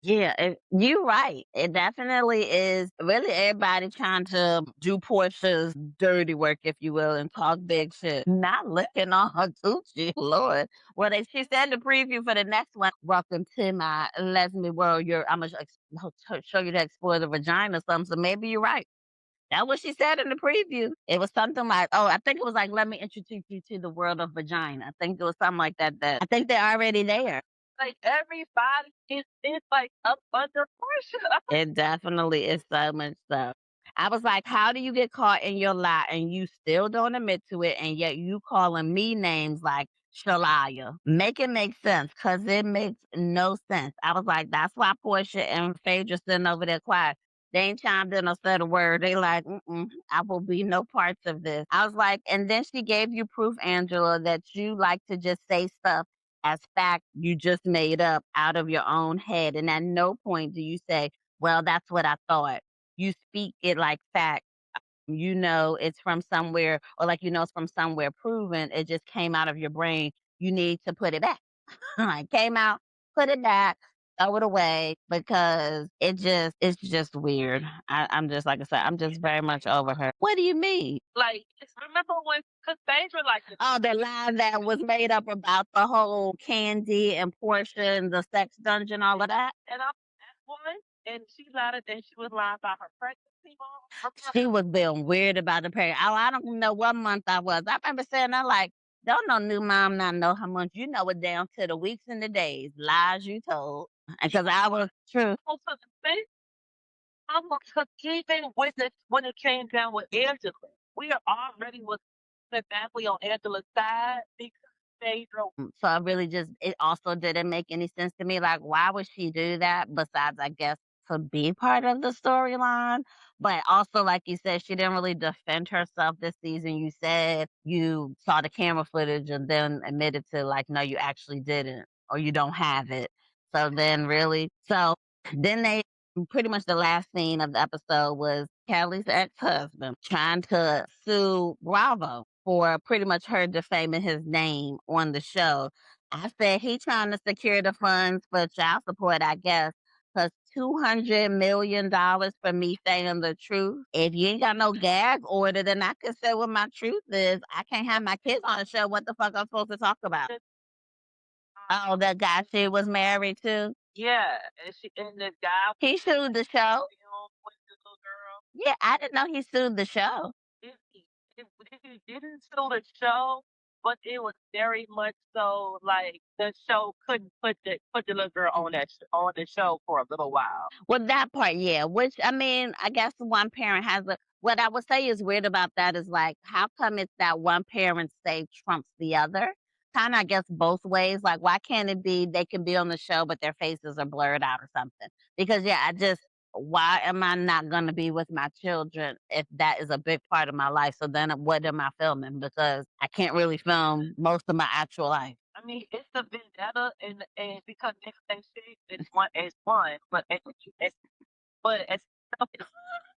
Yeah, you right. It definitely is. Really, everybody trying to do Portia's dirty work, if you will, and talk big shit. Not looking on her Gucci, Lord. Well, she said the preview for the next one. Welcome to my lesbian world. I'm gonna show you to explore the vagina or something. So maybe you're right. That's what she said in the preview. It was something like, oh, I think it was like, let me introduce you to the world of vagina. I think it was something like that. I think they're already there. like everybody is like up under pressure. It definitely is so much so. I was like, how do you get caught in your lie and you still don't admit to it, and yet you calling me names like Shalaya? Make it make sense, cause it makes no sense. I was like, that's why Portia and Phaedra sitting over there quiet. They ain't chimed in or said a word. They like, I will be no parts of this. I was like, and then she gave you proof, Angela, that you like to just say stuff as fact you just made up out of your own head. And at no point do you say, well, that's what I thought. You speak it like fact. You know it's from somewhere, or like it's from somewhere proven. It just came out of your brain. You need to put it back. It came out, put it back, throw it away because it's just weird. I'm just like I said, I'm just very much over her. What do you mean? Like, remember when, because Phaedra like Oh, the line that was made up about the whole Candy and Portia and the sex dungeon, all of that. and I'm that woman, and she lied, and she was lying about her pregnancy. Mom. She was being weird about the period. Oh, I don't know what month I was. I remember saying that like, don't no new mom not know how much you know it down to the weeks and the days. Lies you told. Because I was true. Also, the thing, I'm because even with it, when it came down with Angela, we are already was exactly on Angela's side because Pedro. So I really just it also didn't make any sense to me. Like, why would she do that? Besides, I guess to be part of the storyline. But also, like you said, she didn't really defend herself this season. You said you saw the camera footage and then admitted to like, no, you actually didn't, or you don't have it. So then really, so then they pretty much the last scene of the episode was Kelly's ex-husband trying to sue Bravo for pretty much her defaming his name on the show. I said he trying to secure the funds for child support, I guess, plus $200 million for me saying the truth. If you ain't got no gag order, then I can say what my truth is. I can't have my kids on the show. What the fuck I'm supposed to talk about? Oh, the guy she was married to? Yeah, and the guy He sued the show? film with the little girl. Yeah, I didn't know he sued the show. If he didn't sue the show, but it was very much so like the show couldn't put the little girl on on the show for a little while. Well, that part, yeah. Which I mean, I guess one parent has a. What I would say is weird about that is like, how come it's that one parent say trumps the other? Kind of, I guess, both ways. Like, why can't it be they can be on the show but their faces are blurred out or something? Because yeah, I just why am I not going to be with my children if that is a big part of my life? So then, what am I filming? Because I can't really film most of my actual life. I mean, it's the vendetta, and because they say it's one, but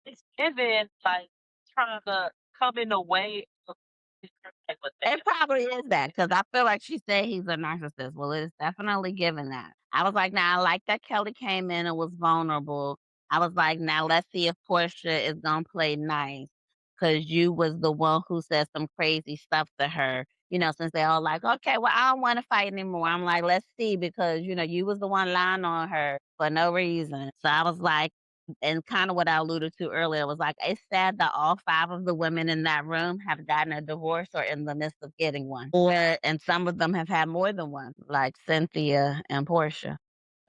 it's given like trying to come in the way of this type of thing. It probably is that because I feel like she said he's a narcissist. Well, it's definitely given that. I was like, now I like that Kelly came in and was vulnerable. I was like, now let's see if Portia is gonna play nice because you was the one who said some crazy stuff to her. Since they all like, okay, well, I don't want to fight anymore. I'm like, let's see because you was the one lying on her for no reason. So I was like, and kind of what I alluded to earlier was like, it's sad that all five of the women in that room have gotten a divorce or in the midst of getting one. And some of them have had more than one, like Cynthia and Portia.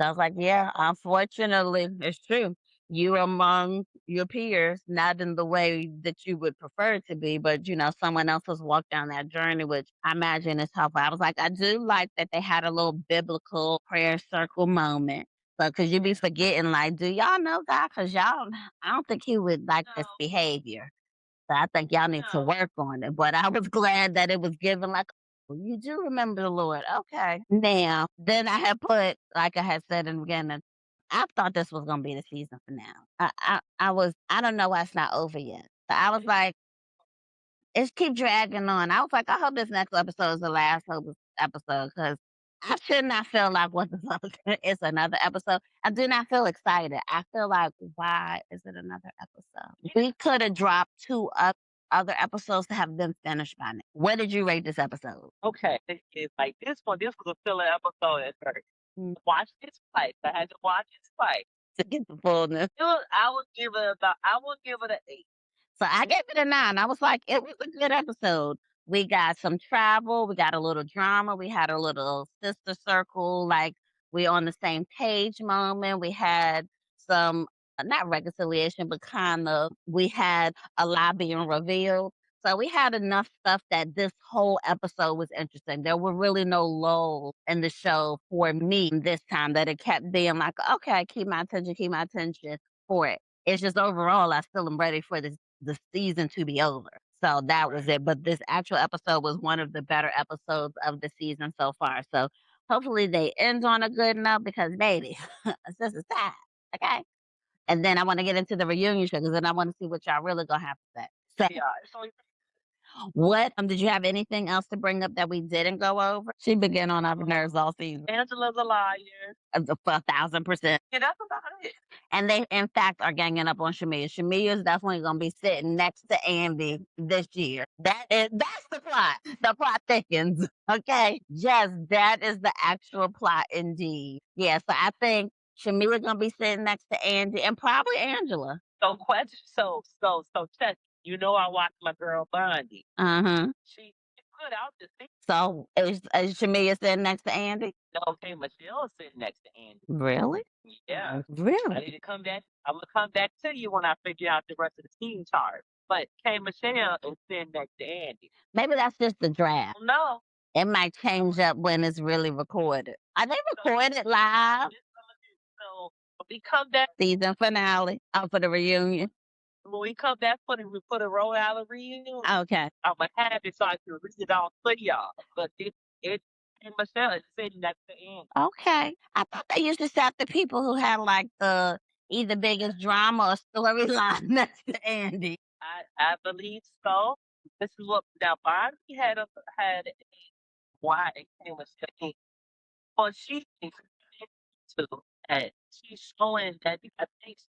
So I was like, yeah, unfortunately, it's true. You're among your peers, not in the way that you would prefer to be, but someone else has walked down that journey, which I imagine is helpful. I was like, I do like that they had a little biblical prayer circle moment. So, cause you be forgetting, like, do y'all know God? Cause y'all, I don't think he would like this No, behavior. So I think y'all need to no. work on it. But I was glad that it was given like, "Oh, you do remember the Lord. Okay. Now, then I had put, like I had said in the beginning, I thought this was gonna be the season for now. I don't know why it's not over yet. So I was like, it's keep dragging on. I was like, I hope this next episode is the last episode because I should not feel like what the fuck it's another episode. I do not feel excited. I feel like why is it another episode? We could have dropped two other episodes to have them finished by now. What did you rate this episode? Okay, it's like this one. This was a filler episode at first. Mm. Watch this twice. I had to watch it twice. To get the fullness. I would give it an 8. So I gave it a 9. I was like, it was a good episode. We got some travel, we got a little drama, we had a little sister circle, like we on the same page moment. We had some not reconciliation, but kind of we had a lie being revealed. So we had enough stuff that this whole episode was interesting. There were really no lulls in the show for me this time that it kept being like, okay, keep my attention for it. It's just overall, I still am ready for the season to be over. So that was it. But this actual episode was one of the better episodes of the season so far. So hopefully they end on a good note because baby, it's just a sad. Okay. And then I want to get into the reunion show because then I want to see what y'all really gonna have to say. So Yeah, it's only what did you have anything else to bring up that we didn't go over? She been getting on our nerves all season. Angela's a liar. For 1,000%. Yeah, that's about it. And they, in fact, are ganging up on Shamea. Shamea is definitely going to be sitting next to Andy this year. That's the plot. The plot thickens. Okay, yes, that is the actual plot, indeed. Yeah, so I think Shamea going to be sitting next to Andy and probably Angela. So check. You know, I watched my girl Bondi. She put out the thing. So is Shamea sitting next to Andy? No, okay, Michelle's sitting next to Andy. Really? Yeah. I Really? need to come back. I'm gonna come back to you when I figure out the rest of the team chart. But K Michelle is sitting next to Andy. Maybe that's just the draft. No, It might change up when it's really recorded. Are they recorded live? So when we come back, Season finale for the reunion. for the Rhode Island reunion, Okay. I'm gonna have it so I can read it all for y'all. But it and Michelle is sitting at the end. Okay. I thought they used to set the people who had like the either biggest drama or storyline next to Andy. I believe so. This is what now Bonnie had a why it came a second. Well, she is to and she's showing that I think she's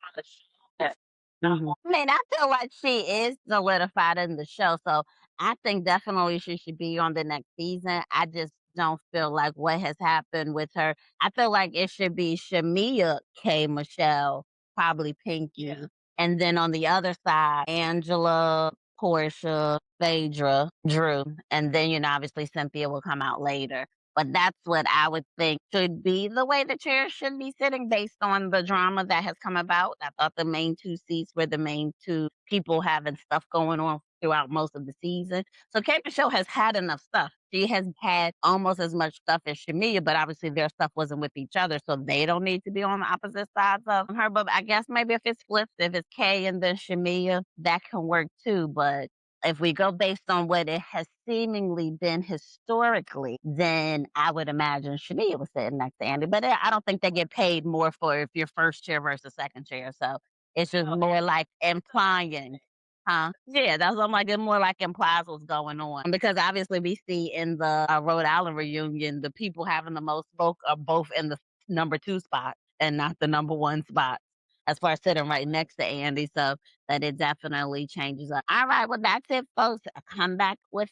trying to show that. I mean, I feel like she is solidified in the show, so I think definitely she should be on the next season. I just don't feel like what has happened with her. I feel like it should be Shamea K. Michelle, probably Pinky, Yeah. and then on the other side, Angela, Portia, Phaedra, Drew, and then obviously Cynthia will come out later. But that's what I would think should be the way the chair should be sitting based on the drama that has come about. I thought the main two seats were the main two people having stuff going on throughout most of the season. So Kate Michelle has had enough stuff. She has had almost as much stuff as Shamea, but obviously their stuff wasn't with each other, so they don't need to be on the opposite sides of her. But I guess maybe if it's flipped, if it's Kay and then Shamea, that can work too. But if we go based on what it has seemingly been historically, then I would imagine Shamea was sitting next to Andy. But I don't think they get paid more for if you're first chair versus second chair. So it's just more like implying. Huh? Yeah, that's what I'm like. It more like implies what's going on because obviously we see in the Rhode Island reunion the people having the most vote are both in the number 2 spot and not the number 1 spot as far as sitting right next to Andy. So that it definitely changes up. All right, well that's it, folks. Come back with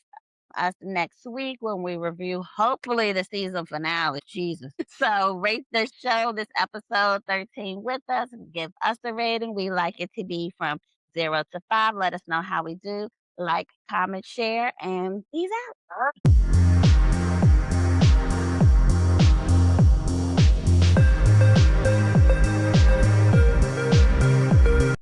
us next week when we review hopefully the season finale. Jesus. So rate this show, this episode 13 with us. Give us a rating. We like it to be from 0 to 5. Let us know how we do. Like, comment, share, and peace out.